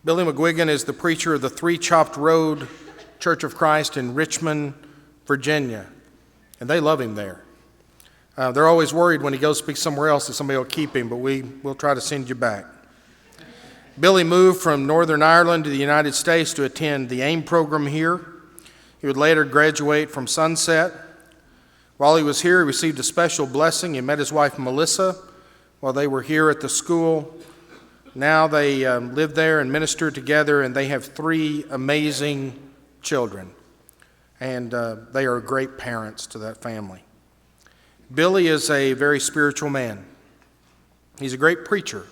Billy McGuiggan is the preacher of the 3 Chopped Road Church of Christ in Richmond, Virginia, and they love him there. They're always worried when he goes to speak somewhere else that somebody will keep him, but we'll try to send you back. Billy moved from Northern Ireland to the United States to attend the AIM program here. He would later graduate from Sunset. While he was here, he received a special blessing. He met his wife, Melissa, while they were here at the school. Now they live there and minister together, and they have 3 amazing children. And they are great parents to that family. Billy is a very spiritual man. He's a great preacher.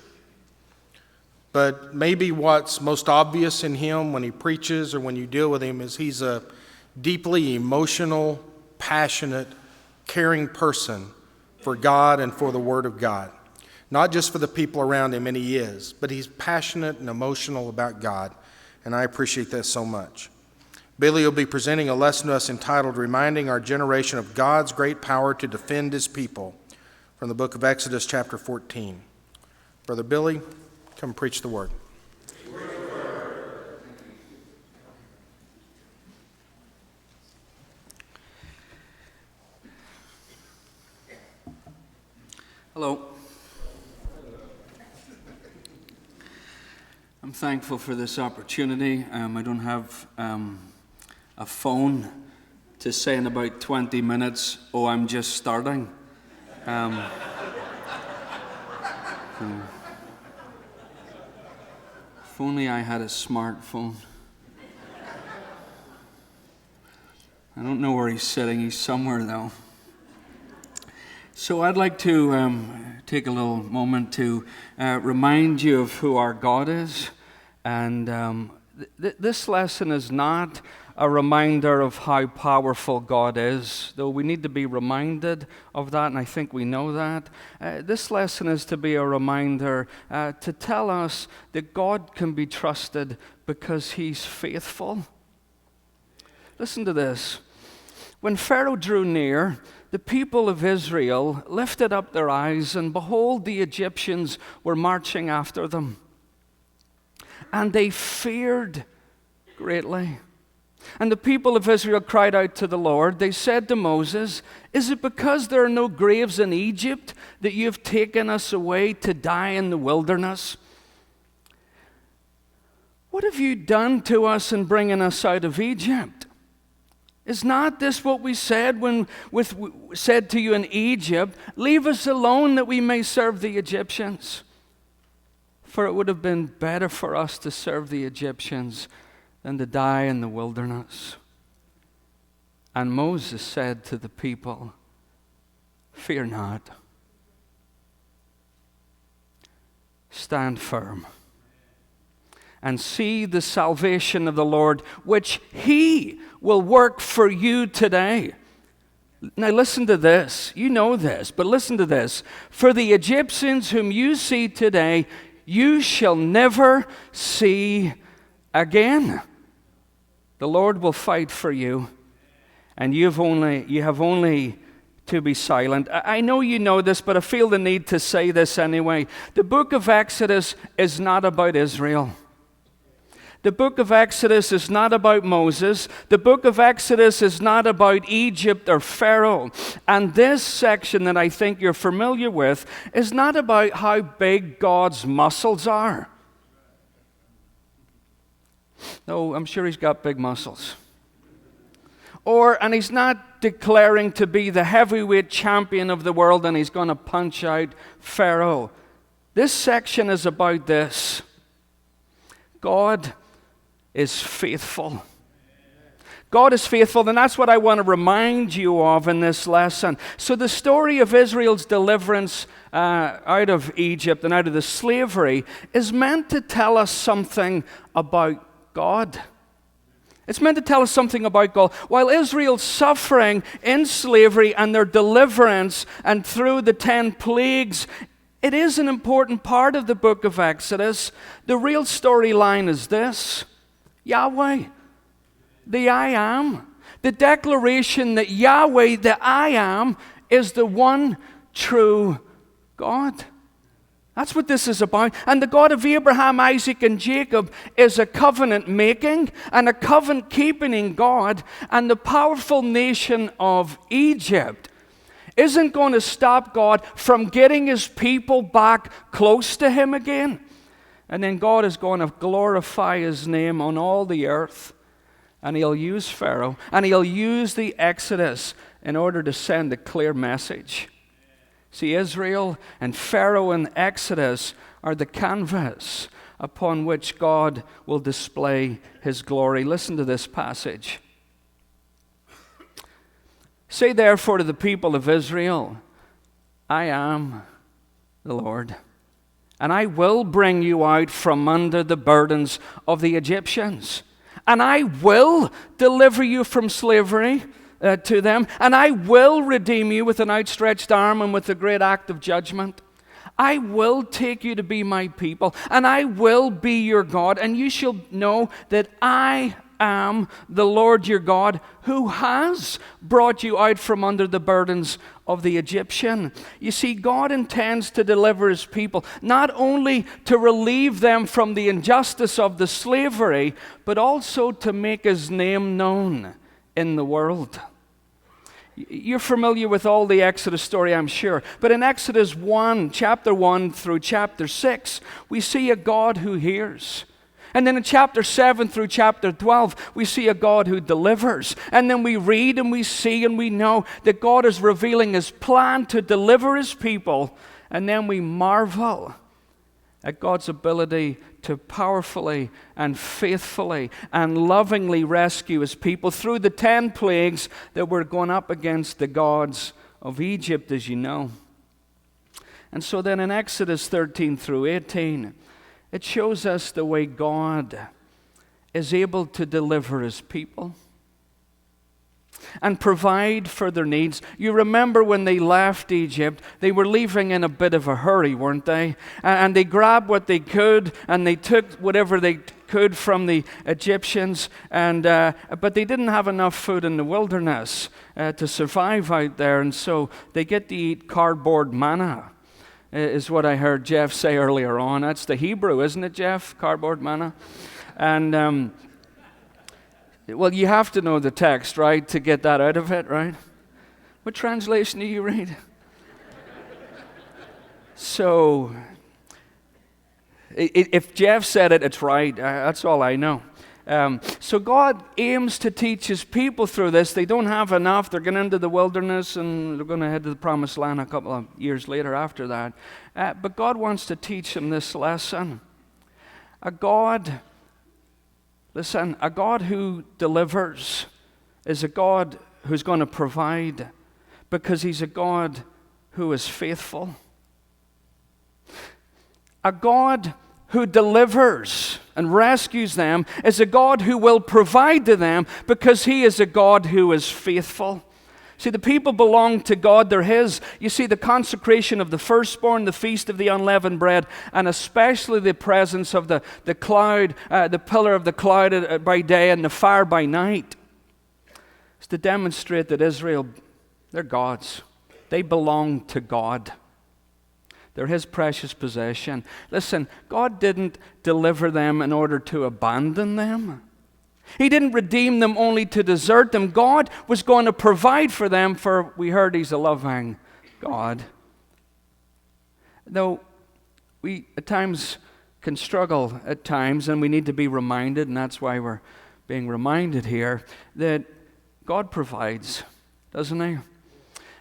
But maybe what's most obvious in him when he preaches or when you deal with him is he's a deeply emotional, passionate, caring person for God and for the Word of God. Not just for the people around him, and he is, but he's passionate and emotional about God, and I appreciate that so much. Billy will be presenting a lesson to us entitled, Reminding Our Generation of God's Great Power to Defend His People, from the book of Exodus chapter 14. Brother Billy, come preach the Word. Hello. I'm thankful for this opportunity. I don't have a phone to say in about 20 minutes, oh, I'm just starting. If only I had a smartphone. I don't know where he's sitting. He's somewhere, though. So I'd like to take a little moment to remind you of who our God is. And this lesson is not a reminder of how powerful God is, though we need to be reminded of that, and I think we know that. This lesson is to be a reminder to tell us that God can be trusted because He's faithful. Listen to this. When Pharaoh drew near, the people of Israel lifted up their eyes, and behold, the Egyptians were marching after them. And they feared greatly. And the people of Israel cried out to the Lord. They said to Moses, "Is it because there are no graves in Egypt that you have taken us away to die in the wilderness? What have you done to us in bringing us out of Egypt? Is not this what we said when said to you in Egypt, 'Leave us alone that we may serve the Egyptians'? For it would have been better for us to serve the Egyptians than to die in the wilderness." And Moses said to the people, "Fear not. Stand firm and see the salvation of the Lord, which He will work for you today." Now listen to this. You know this, but listen to this. "For the Egyptians whom you see today, you shall never see again. The Lord will fight for you, and you have only to be silent." I know you know this, but I feel the need to say this anyway. The book of Exodus is not about Israel. The book of Exodus is not about Moses. The book of Exodus is not about Egypt or Pharaoh. And this section that I think you're familiar with is not about how big God's muscles are. No, I'm sure He's got big muscles. And He's not declaring to be the heavyweight champion of the world and He's going to punch out Pharaoh. This section is about this. God is faithful. God is faithful, and that's what I want to remind you of in this lesson. So the story of Israel's deliverance out of Egypt and out of the slavery is meant to tell us something about God. It's meant to tell us something about God. While Israel's suffering in slavery and their deliverance and through the 10 plagues, it is an important part of the book of Exodus. The real storyline is this: Yahweh, the I Am, the declaration that Yahweh, the I Am, is the one true God. That's what this is about. And the God of Abraham, Isaac, and Jacob is a covenant-making and a covenant-keeping God. And the powerful nation of Egypt isn't going to stop God from getting his people back close to him again. And then God is going to glorify his name on all the earth. And he'll use Pharaoh, and he'll use the Exodus in order to send a clear message. See, Israel and Pharaoh and Exodus are the canvas upon which God will display his glory. Listen to this passage. Say therefore to the people of Israel, I am the Lord, and I will bring you out from under the burdens of the Egyptians, and I will deliver you from slavery to them, and I will redeem you with an outstretched arm and with a great act of judgment. I will take you to be my people, and I will be your God, and you shall know that I am the Lord your God, who has brought you out from under the burdens of the Egyptian. You see, God intends to deliver his people, not only to relieve them from the injustice of the slavery, but also to make his name known in the world. You're familiar with all the Exodus story, I'm sure. But in Exodus 1, chapter 1 through chapter 6, we see a God who hears. And then in chapter 7 through chapter 12, we see a God who delivers. And then we read and we see and we know that God is revealing his plan to deliver his people. And then we marvel at God's ability to powerfully and faithfully and lovingly rescue his people through the 10 plagues that were going up against the gods of Egypt, as you know. And so then in Exodus 13 through 18, it shows us the way God is able to deliver his people and provide for their needs. You remember when they left Egypt, they were leaving in a bit of a hurry, weren't they? And they grabbed what they could, and they took whatever they could from the Egyptians, but they didn't have enough food in the wilderness to survive out there, and so they get to eat cardboard manna, is what I heard Jeff say earlier on. That's the Hebrew, isn't it, Jeff? Cardboard manna. And well, you have to know the text, right, to get that out of it, right? What translation do you read? So, if Jeff said it, it's right. That's all I know. So God aims to teach his people through this. They don't have enough. They're going into the wilderness, and they're going to head to the promised land a couple of years later after that. But God wants to teach them this lesson. A God who delivers is a God who's going to provide, because he's a God who is faithful. A God who delivers and rescues them is a God who will provide to them, because he is a God who is faithful. See, the people belong to God, they're his. You see, the consecration of the firstborn, the feast of the unleavened bread, and especially the presence of the cloud, the pillar of the cloud by day and the fire by night, is to demonstrate that Israel, they're God's. They belong to God. They're his precious possession. Listen, God didn't deliver them in order to abandon them. He didn't redeem them only to desert them. God was going to provide for them, for we heard he's a loving God. Though we at times can struggle at times, and we need to be reminded, and that's why we're being reminded here, that God provides, doesn't he?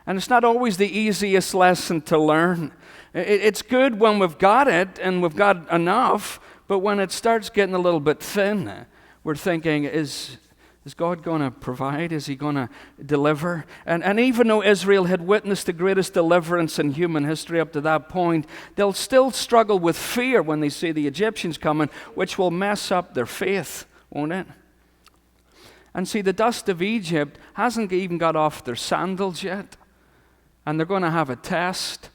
And it's not always the easiest lesson to learn. It's good when we've got it and we've got enough, but when it starts getting a little bit thin, we're thinking, is God going to provide? Is he going to deliver? And even though Israel had witnessed the greatest deliverance in human history up to that point, they'll still struggle with fear when they see the Egyptians coming, which will mess up their faith, won't it? And see, the dust of Egypt hasn't even got off their sandals yet. And they're going to have a test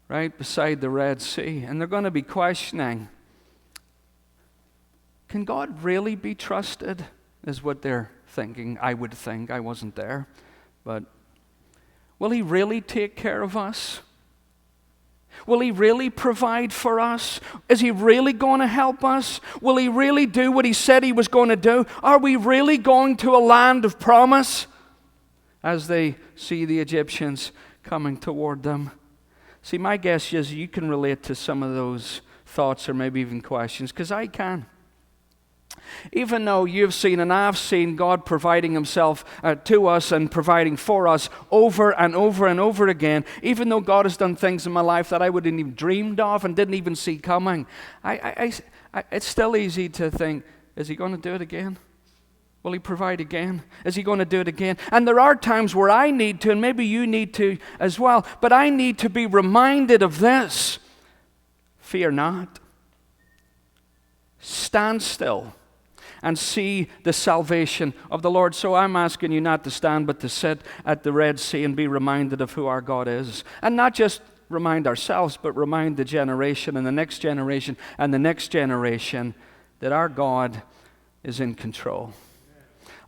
right beside the Red Sea. And they're going to be questioning, can God really be trusted? Is what they're thinking. I would think. I wasn't there. But will he really take care of us? Will He really provide for us? Is He really going to help us? Will He really do what He said He was going to do? Are we really going to a land of promise? As they see the Egyptians coming toward them. See, my guess is you can relate to some of those thoughts or maybe even questions, because I can. Even though you've seen and I've seen God providing Himself to us and providing for us over and over and over again, even though God has done things in my life that I wouldn't even dreamed of and didn't even see coming, it's still easy to think, is He going to do it again? Will He provide again? Is He going to do it again? And there are times where I need to, and maybe you need to as well, but I need to be reminded of this. Fear not. Stand still and see the salvation of the Lord. So I'm asking you not to stand, but to sit at the Red Sea and be reminded of who our God is. And not just remind ourselves, but remind the generation and the next generation and the next generation that our God is in control.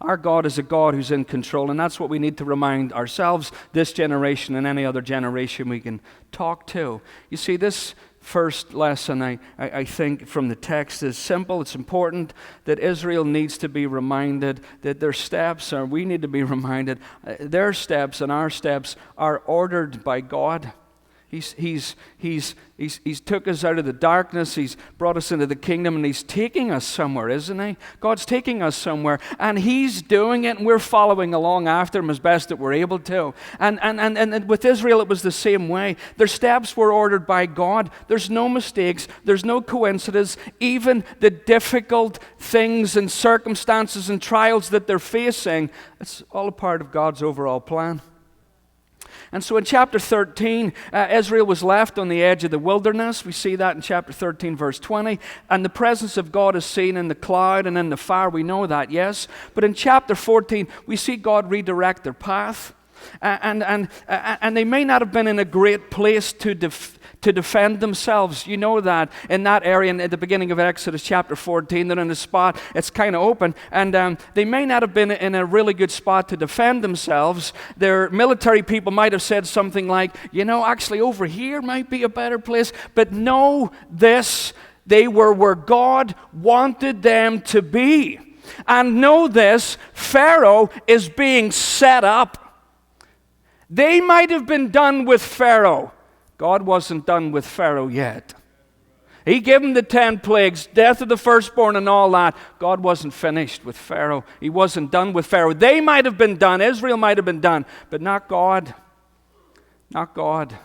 Our God is a God who's in control, and that's what we need to remind ourselves, this generation, and any other generation we can talk to. You see, this first lesson, I think, from the text is simple. It's important that Israel needs to be reminded that their steps, or we need to be reminded, their steps and our steps are ordered by God. He's took us out of the darkness. He's brought us into the kingdom, and He's taking us somewhere, isn't He? God's taking us somewhere, and He's doing it, and we're following along after Him as best that we're able to. And with Israel, it was the same way. Their steps were ordered by God. There's no mistakes. There's no coincidence. Even the difficult things and circumstances and trials that they're facing, it's all a part of God's overall plan. And so in chapter 13, Israel was left on the edge of the wilderness. We see that in chapter 13, verse 20. And the presence of God is seen in the cloud and in the fire. We know that, yes. But in chapter 14, we see God redirect their path. And they may not have been in a great place to defend themselves. You know that in that area, and at the beginning of Exodus chapter 14, they're in a spot, it's kind of open, and they may not have been in a really good spot to defend themselves. Their military people might have said something like, actually over here might be a better place, but know this, they were where God wanted them to be. And know this, Pharaoh is being set up. They might have been done with Pharaoh. God wasn't done with Pharaoh yet. He gave him the 10 plagues, death of the firstborn and all that. God wasn't finished with Pharaoh. He wasn't done with Pharaoh. They might have been done. Israel might have been done. But not God. Not God.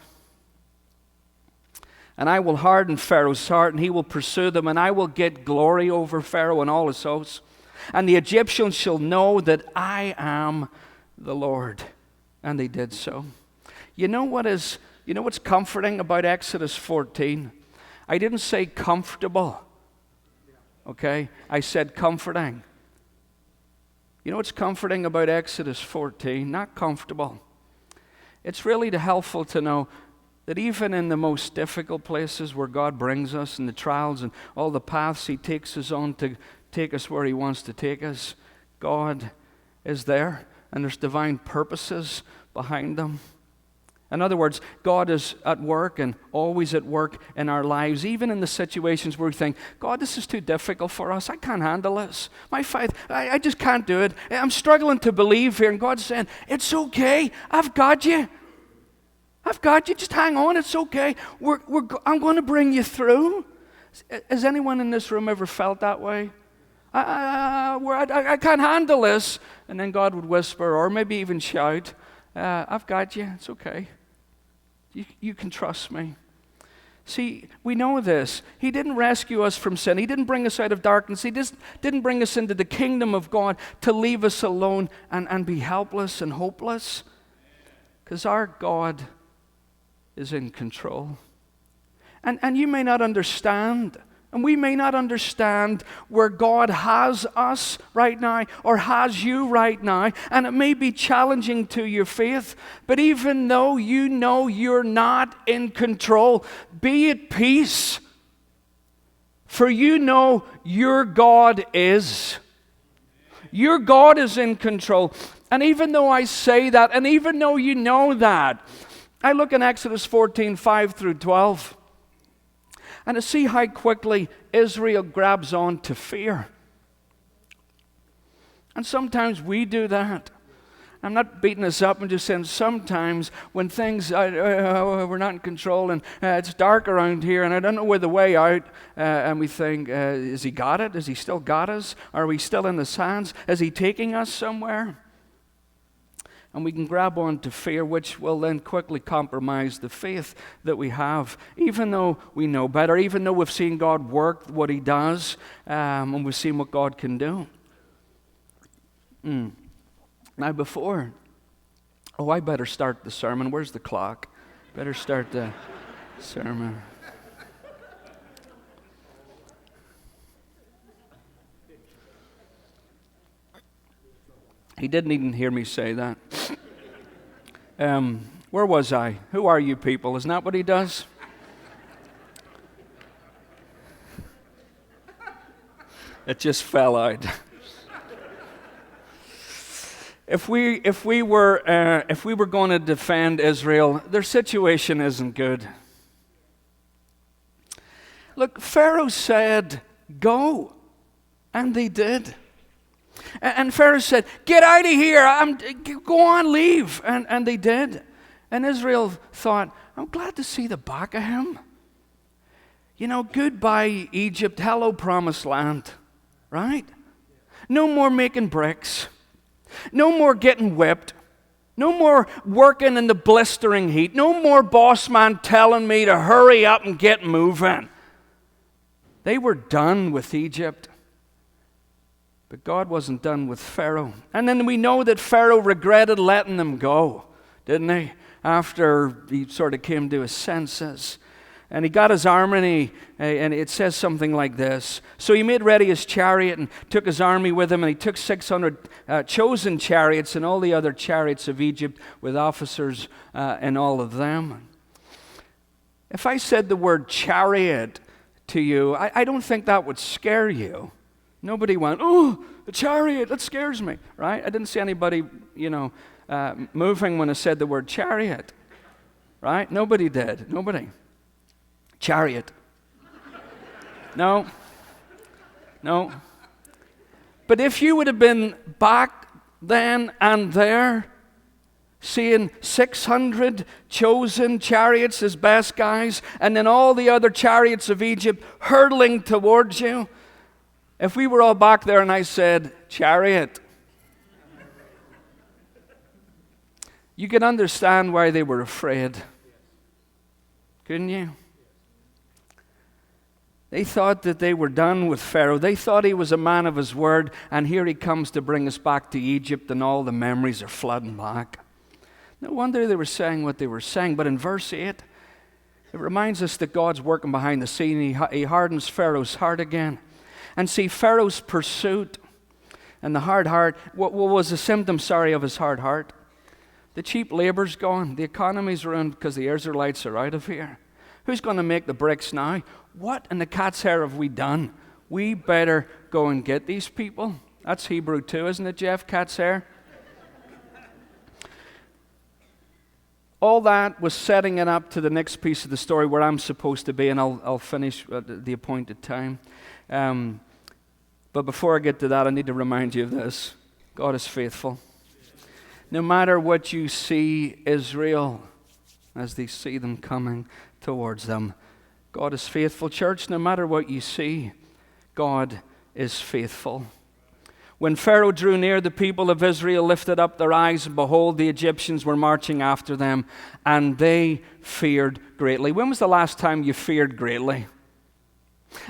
And I will harden Pharaoh's heart, and he will pursue them, and I will get glory over Pharaoh and all his hosts. And the Egyptians shall know that I am the Lord. And they did so. You know what's comforting about Exodus 14? I didn't say comfortable. Okay? I said comforting. You know what's comforting about Exodus 14? Not comfortable. It's really helpful to know that even in the most difficult places where God brings us and the trials and all the paths He takes us on to take us where He wants to take us, God is there. And there's divine purposes behind them. In other words, God is at work and always at work in our lives, even in the situations where we think, God, this is too difficult for us. I can't handle this. My faith, I just can't do it. I'm struggling to believe here. And God's saying, it's okay. I've got you. I've got you. Just hang on. It's okay. I'm going to bring you through. Has anyone in this room ever felt that way? I can't handle this. And then God would whisper or maybe even shout, I've got you. It's okay. You can trust me. See, we know this. He didn't rescue us from sin. He didn't bring us out of darkness. He didn't bring us into the kingdom of God to leave us alone and be helpless and hopeless. Because our God is in control. And you may not understand. And we may not understand where God has us right now or has you right now. And it may be challenging to your faith. But even though you know you're not in control, be at peace. For you know your God is. Your God is in control. And even though I say that, and even though you know that, I look in Exodus 14, 5 through 12, and I see how quickly Israel grabs on to fear. And sometimes we do that. I'm not beating us up. I'm just saying sometimes when things, we're not in control and it's dark around here and I don't know where the way out, and we think, has he got it? Has he still got us? Are we still in his hands? Is he taking us somewhere? And we can grab on to fear, which will then quickly compromise the faith that we have, even though we know better, even though we've seen God work what he does, and we've seen what God can do. Now I better start the sermon. Where's the clock? Better start the sermon. He didn't even hear me say that. Where was I? Who are you people? Isn't that what he does? It just fell out. If we were going to defend Israel, their situation isn't good. Look, Pharaoh said, "Go," and they did. And Pharaoh said, "Get out of here! Go on, leave," and they did. And Israel thought, "I'm glad to see the back of him. You know, goodbye Egypt, hello Promised Land, right? No more making bricks." No more getting whipped. No more working in the blistering heat. No more boss man telling me to hurry up and get moving. They were done with Egypt. But God wasn't done with Pharaoh. And then we know that Pharaoh regretted letting them go, didn't he? After he sort of came to his senses. And he got his army, and it says something like this. So he made ready his chariot and took his army with him, and he took 600 chosen chariots and all the other chariots of Egypt with officers in all of them. If I said the word chariot to you, I don't think that would scare you. Nobody went, "Oh, a chariot, that scares me," right? I didn't see anybody, moving when I said the word chariot, right? Nobody did. Nobody. Chariot. No. But if you would have been back then and there, seeing 600 chosen chariots as best guys, and then all the other chariots of Egypt hurtling towards you, if we were all back there and I said, "Chariot," you could understand why they were afraid. Couldn't you? They thought that they were done with Pharaoh. They thought he was a man of his word, and here he comes to bring us back to Egypt, and all the memories are flooding back. No wonder they were saying what they were saying. But in verse 8, it reminds us that God's working behind the scene. He hardens Pharaoh's heart again. And see, Pharaoh's pursuit and the hard heart, what was a symptom, of his hard heart? The cheap labor's gone. The economy's ruined because the Israelites are out of here. Who's going to make the bricks now? What in the cat's hair have we done? We better go and get these people. That's Hebrew too, isn't it, Jeff? Cat's hair. All that was setting it up to the next piece of the story where I'm supposed to be, and I'll finish at the appointed time. But before I get to that, I need to remind you of this. God is faithful. No matter what you see, Israel, as they see them coming towards them, God is faithful. Church, no matter what you see, God is faithful. When Pharaoh drew near, the people of Israel lifted up their eyes, and behold, the Egyptians were marching after them, and they feared greatly. When was the last time you feared greatly?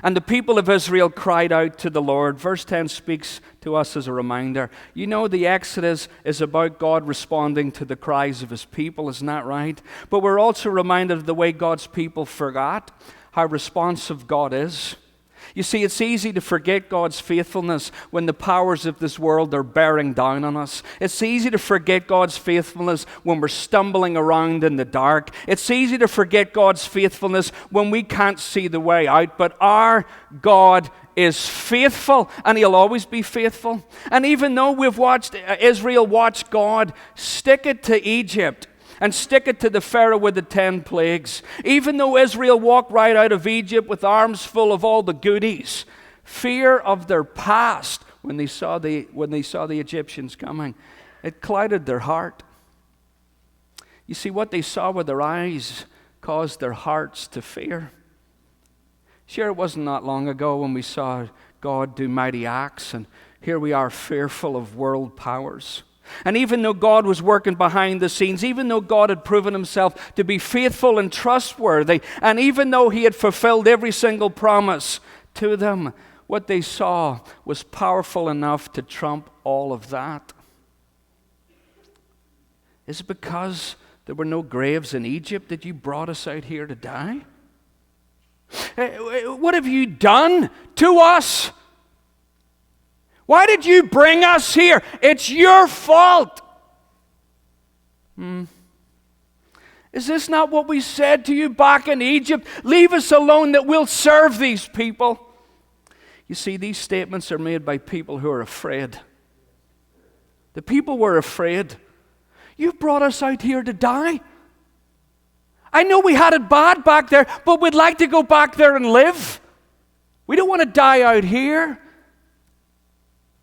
And the people of Israel cried out to the Lord. Verse 10 speaks to us as a reminder. You know, the Exodus is about God responding to the cries of his people, isn't that right? But we're also reminded of the way God's people forgot how responsive God is. You see, it's easy to forget God's faithfulness when the powers of this world are bearing down on us. It's easy to forget God's faithfulness when we're stumbling around in the dark. It's easy to forget God's faithfulness when we can't see the way out. But our God is faithful, and he'll always be faithful. And even though we've watched Israel watch God stick it to Egypt, and stick it to the Pharaoh with the 10 plagues. Even though Israel walked right out of Egypt with arms full of all the goodies, fear of their past when they saw the Egyptians coming, it clouded their heart. You see, what they saw with their eyes caused their hearts to fear. Sure, it wasn't that long ago when we saw God do mighty acts, and here we are fearful of world powers. And even though God was working behind the scenes, even though God had proven himself to be faithful and trustworthy, and even though he had fulfilled every single promise to them, what they saw was powerful enough to trump all of that. Is it because there were no graves in Egypt that you brought us out here to die? What have you done to us? Why did you bring us here? It's your fault. Is this not what we said to you back in Egypt? Leave us alone that we'll serve these people. You see, these statements are made by people who are afraid. The people were afraid. You brought us out here to die. I know we had it bad back there, but we'd like to go back there and live. We don't want to die out here.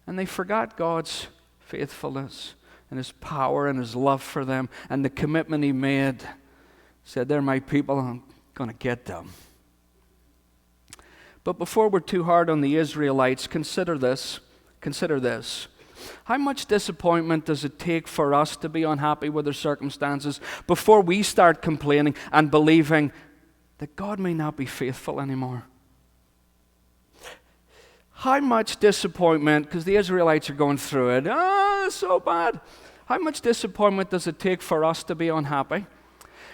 And they forgot God's faithfulness and his power and his love for them and the commitment he made. Said, they're my people, I'm going to get them. But before we're too hard on the Israelites, consider this. Consider this. How much disappointment does it take for us to be unhappy with our circumstances before we start complaining and believing that God may not be faithful anymore? How much disappointment, because the Israelites are going through it, it's so bad. How much disappointment does it take for us to be unhappy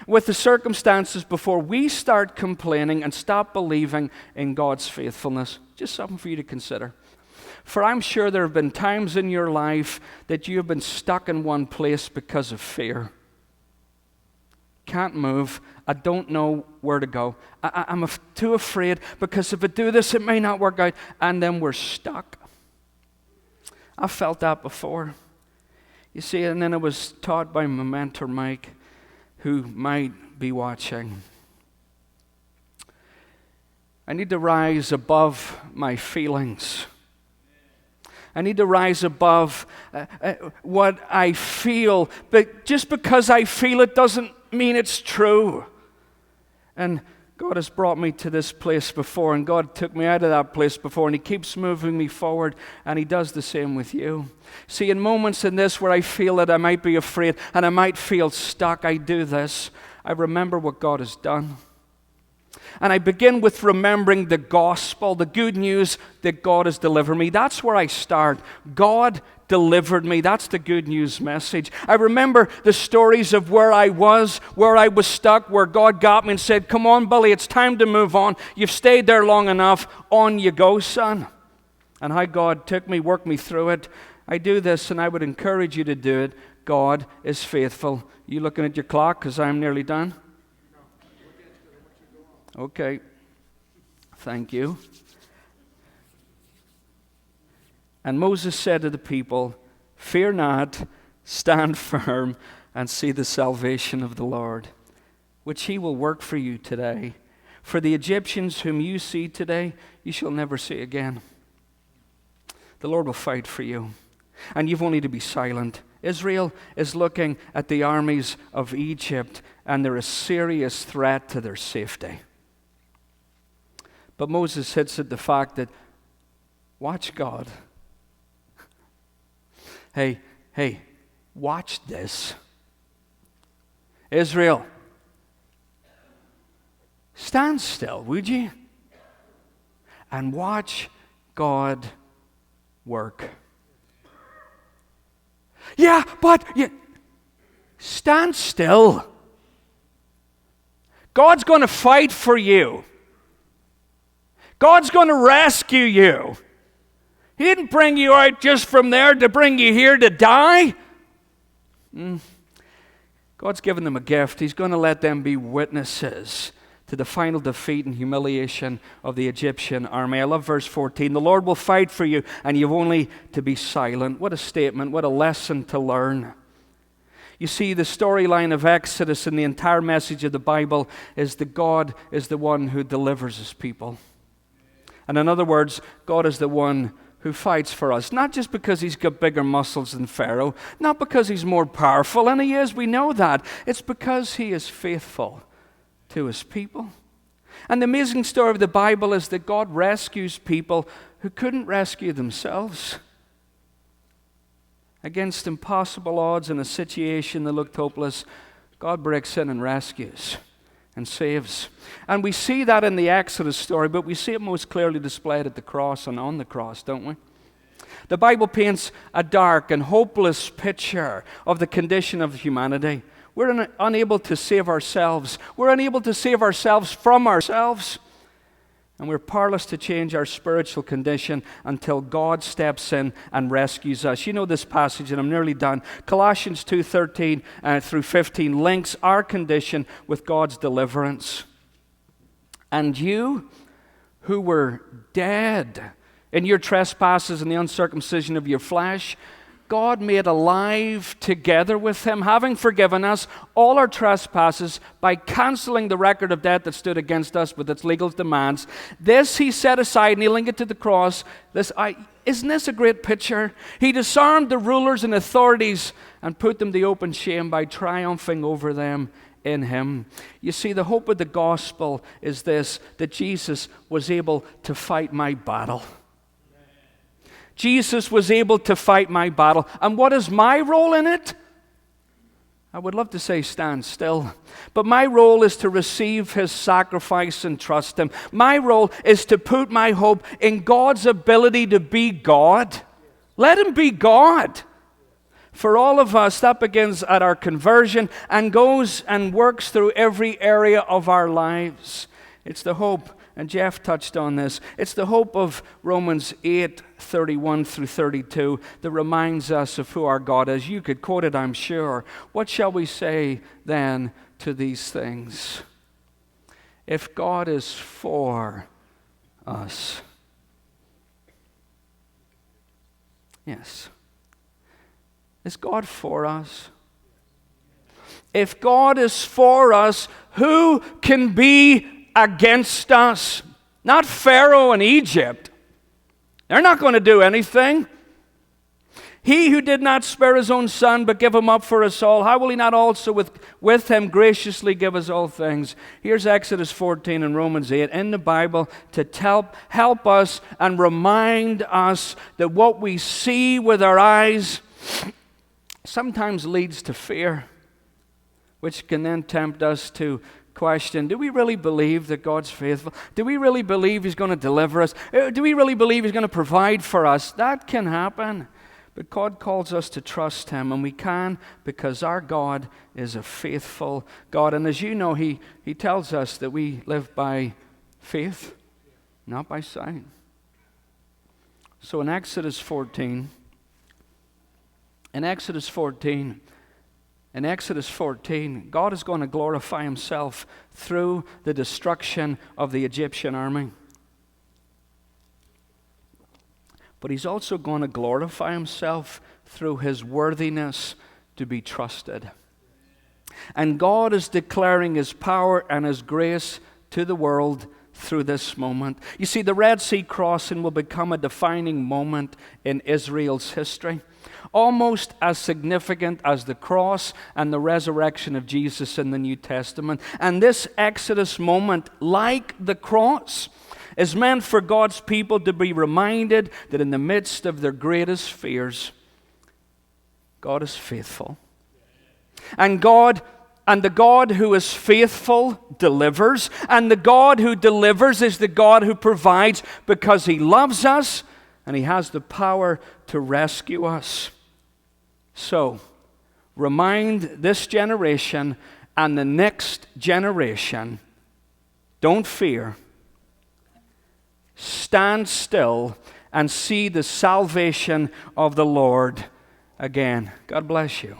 with the circumstances before we start complaining and stop believing in God's faithfulness? Just something for you to consider. For I'm sure there have been times in your life that you have been stuck in one place because of fear. Can't move. I don't know where to go. I'm too afraid because if I do this, it may not work out. And then we're stuck. I've felt that before. You see, and then I was taught by my mentor, Mike, who might be watching. I need to rise above my feelings. I need to rise above what I feel. But just because I feel it doesn't mean it's true. And God has brought me to this place before, and God took me out of that place before, and he keeps moving me forward, and he does the same with you. See, in moments in this where I feel that I might be afraid and I might feel stuck, I do this. I remember what God has done. And I begin with remembering the gospel, the good news that God has delivered me. That's where I start. God delivered me. That's the good news message. I remember the stories of where I was stuck, where God got me and said, come on, Billy, it's time to move on. You've stayed there long enough. On you go, son. And how God took me, worked me through it. I do this, and I would encourage you to do it. God is faithful. You looking at your clock because I'm nearly done? Okay. Thank you. And Moses said to the people, fear not, stand firm, and see the salvation of the Lord, which he will work for you today. For the Egyptians whom you see today, you shall never see again. The Lord will fight for you, and you've only to be silent. Israel is looking at the armies of Egypt, and they're a serious threat to their safety. But Moses hits at the fact that, watch God. Hey, watch this. Israel, stand still, would you? And watch God work. Yeah, but stand still. God's going to fight for you. God's going to rescue you. He didn't bring you out just from there to bring you here to die. God's given them a gift. He's going to let them be witnesses to the final defeat and humiliation of the Egyptian army. I love verse 14. The Lord will fight for you, and you've only to be silent. What a statement. What a lesson to learn. You see, the storyline of Exodus and the entire message of the Bible is that God is the one who delivers his people. And in other words, God is the one who fights for us, not just because he's got bigger muscles than Pharaoh, not because he's more powerful, and he is, we know that. It's because he is faithful to his people. And the amazing story of the Bible is that God rescues people who couldn't rescue themselves. Against impossible odds in a situation that looked hopeless, God breaks in and rescues and saves. And we see that in the Exodus story, but we see it most clearly displayed at the cross and on the cross, don't we? The Bible paints a dark and hopeless picture of the condition of humanity. We're unable to save ourselves. We're unable to save ourselves from ourselves. And we're powerless to change our spiritual condition until God steps in and rescues us. You know this passage, and I'm nearly done. Colossians 2:13 through 15 links our condition with God's deliverance. And you who were dead in your trespasses and the uncircumcision of your flesh, God made alive together with him, having forgiven us all our trespasses by canceling the record of debt that stood against us with its legal demands. This he set aside, nailing it to the cross. Isn't this a great picture? He disarmed the rulers and authorities and put them to open shame by triumphing over them in him. You see, the hope of the gospel is this, that Jesus was able to fight my battle. Jesus was able to fight my battle. And what is my role in it? I would love to say stand still. But my role is to receive his sacrifice and trust him. My role is to put my hope in God's ability to be God. Let him be God. For all of us, that begins at our conversion and goes and works through every area of our lives. It's the hope, and Jeff touched on this, it's the hope of Romans 8:31 through 32 that reminds us of who our God is. You could quote it, I'm sure. What shall we say then to these things? If God is for us. Yes. Is God for us? If God is for us, who can be against us? Not Pharaoh and Egypt. They're not going to do anything. He who did not spare his own son, but give him up for us all, how will he not also with him graciously give us all things? Here's Exodus 14 and Romans 8 in the Bible to help us and remind us that what we see with our eyes sometimes leads to fear, which can then tempt us to question, do we really believe that God's faithful? Do we really believe he's going to deliver us? Do we really believe he's going to provide for us? That can happen. But God calls us to trust him, and we can because our God is a faithful God. And as you know, he tells us that we live by faith, not by sight. So in Exodus 14, God is going to glorify himself through the destruction of the Egyptian army. But he's also going to glorify himself through his worthiness to be trusted. And God is declaring his power and his grace to the world through this moment. You see, the Red Sea crossing will become a defining moment in Israel's history, almost as significant as the cross and the resurrection of Jesus in the New Testament. And this Exodus moment, like the cross, is meant for God's people to be reminded that in the midst of their greatest fears, God is faithful. And the God who is faithful delivers. And the God who delivers is the God who provides because he loves us and he has the power to rescue us. So, remind this generation and the next generation, don't fear. Stand still and see the salvation of the Lord again. God bless you.